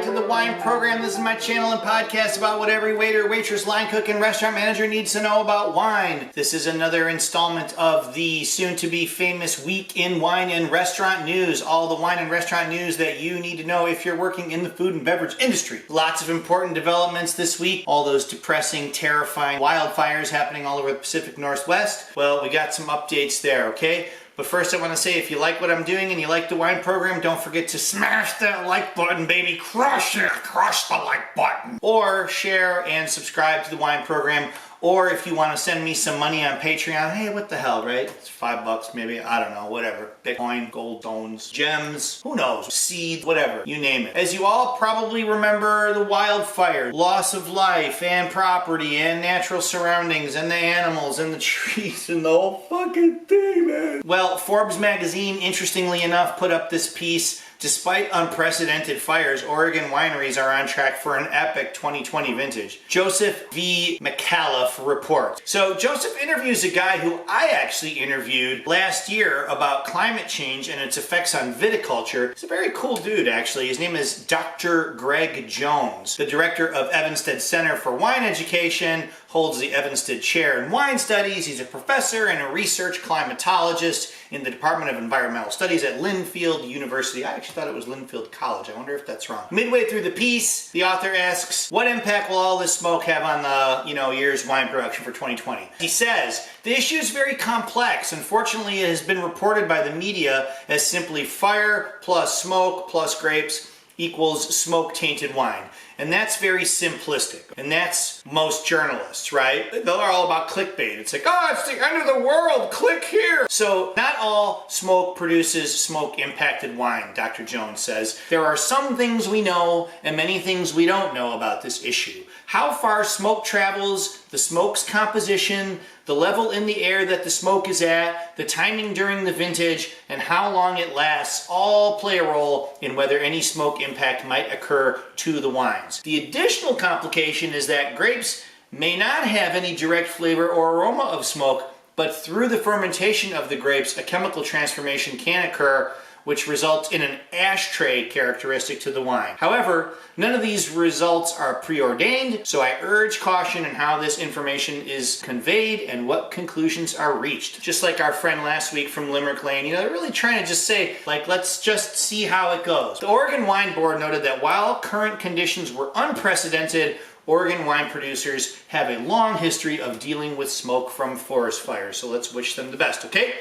to the wine program. This is my channel and podcast about what every waiter, waitress, line cook, and restaurant manager needs to know about wine. This is another installment of the soon-to-be famous Week in Wine and Restaurant News. All the wine and restaurant news that you need to know if you're working in the food and beverage industry. Lots of important developments this week. All those depressing, terrifying wildfires happening all over the Pacific Northwest. Well, we got some updates there, okay? But first I want to say, if you like what I'm doing and you like the wine program, don't forget to smash that like button, baby. Crush it. Crush the like button. Or share and subscribe to the wine program. Or if you want to send me some money on Patreon, hey, what the hell, right? It's $5 maybe, I don't know, whatever. Bitcoin, gold, stones, gems, who knows, seed, whatever, you name it. As you all probably remember, the wildfire, loss of life and property and natural surroundings and the animals and the trees and the whole fucking thing, man. Well, Forbes magazine, interestingly enough, put up this piece. Despite unprecedented fires, Oregon wineries are on track for an epic 2020 vintage. Joseph V. McAuliffe reports. So Joseph interviews a guy who I actually interviewed last year about climate change and its effects on viticulture. He's a very cool dude, actually. His name is Dr. Greg Jones, the director of Evansted Center for Wine Education, holds the Evansted Chair in Wine Studies. He's a professor and a research climatologist in the Department of Environmental Studies at Linfield University. I actually thought it was Linfield College. I wonder if that's wrong. Midway through the piece, the author asks, what impact will all this smoke have on the, year's wine production for 2020? He says, the issue is very complex. Unfortunately, it has been reported by the media as simply fire plus smoke plus grapes equals smoke-tainted wine. And that's very simplistic. And that's most journalists, right? They're all about clickbait. It's like, oh, it's the end of the world, click here. So not all smoke produces smoke-impacted wine, Dr. Jones says. There are some things we know and many things we don't know about this issue. How far smoke travels, the smoke's composition, the level in the air that the smoke is at, the timing during the vintage, and how long it lasts all play a role in whether any smoke impact might occur to the wines. The additional complication is that grapes may not have any direct flavor or aroma of smoke, but through the fermentation of the grapes, a chemical transformation can occur which results in an ashtray characteristic to the wine. However, none of these results are preordained, so I urge caution in how this information is conveyed and what conclusions are reached. Just like our friend last week from Limerick Lane, they're really trying to just say, let's just see how it goes. The Oregon Wine Board noted that while current conditions were unprecedented, Oregon wine producers have a long history of dealing with smoke from forest fires, so let's wish them the best, okay?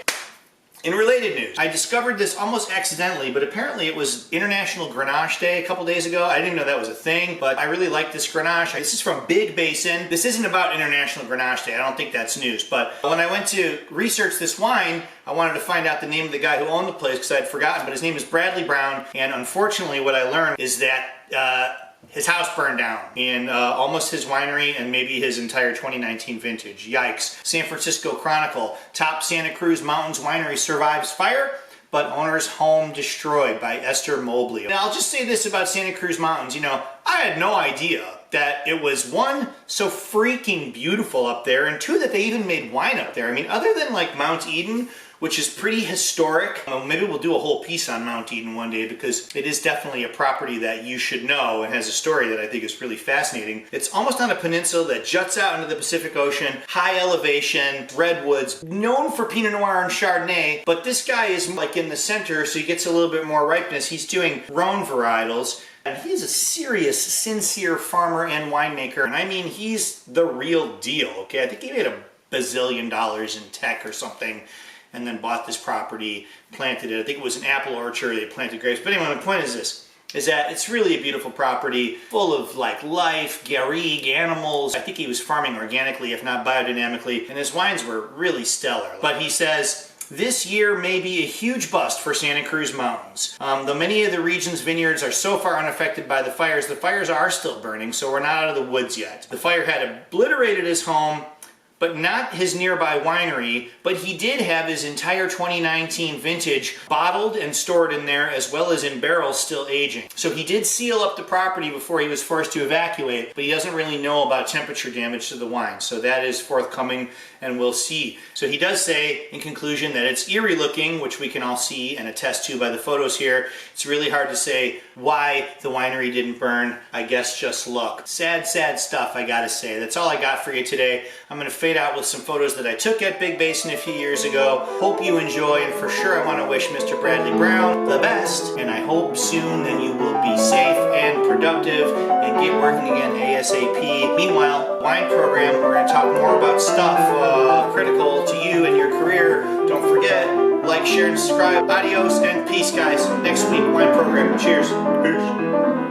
In related news, I discovered this almost accidentally, but apparently it was International Grenache Day a couple days ago. I didn't know that was a thing, but I really like this Grenache. This is from Big Basin. This isn't about International Grenache Day. I don't think that's news, but when I went to research this wine, I wanted to find out the name of the guy who owned the place because I had forgotten, but his name is Bradley Brown, and unfortunately what I learned is that his house burned down in almost his winery and maybe his entire 2019 vintage. Yikes. San Francisco Chronicle, top Santa Cruz Mountains winery survives fire, but owner's home destroyed, by Esther Mobley. Now I'll just say this about Santa Cruz Mountains, I had no idea that it was, one, so freaking beautiful up there, and two, that they even made wine up there. I mean, other than like Mount Eden, which is pretty historic. Maybe we'll do a whole piece on Mount Eden one day because it is definitely a property that you should know and has a story that I think is really fascinating. It's almost on a peninsula that juts out into the Pacific Ocean, high elevation, redwoods, known for Pinot Noir and Chardonnay, but this guy is like in the center, so he gets a little bit more ripeness. He's doing Rhone varietals. And he's a serious, sincere farmer and winemaker. And I mean, he's the real deal, okay? I think he made $1 bazillion in tech or something, and then bought this property, planted it. I think it was an apple orchard, they planted grapes. But anyway, my point is this, is that it's really a beautiful property, full of life, garrigue, animals. I think he was farming organically, if not biodynamically, and his wines were really stellar. But he says, this year may be a huge bust for Santa Cruz Mountains. Though many of the region's vineyards are so far unaffected by the fires are still burning, so we're not out of the woods yet. The fire had obliterated his home, but not his nearby winery, but he did have his entire 2019 vintage bottled and stored in there, as well as in barrels still aging. So he did seal up the property before he was forced to evacuate, but he doesn't really know about temperature damage to the wine. So that is forthcoming, and we'll see. So he does say, in conclusion, that it's eerie looking, which we can all see and attest to by the photos here. It's really hard to say why the winery didn't burn. I guess just luck. Sad, sad stuff, I gotta say. That's all I got for you today. I'm gonna fade out with some photos that I took at Big Basin a few years ago. Hope you enjoy, and for sure I want to wish Mr. Bradley Brown the best, and I hope soon that you will be safe and productive and get working again ASAP. Meanwhile, wine program, we're going to talk more about stuff critical to you and your career. Don't forget, like, share, and subscribe. Adios and peace, guys. Next week, wine program. Cheers. Peace.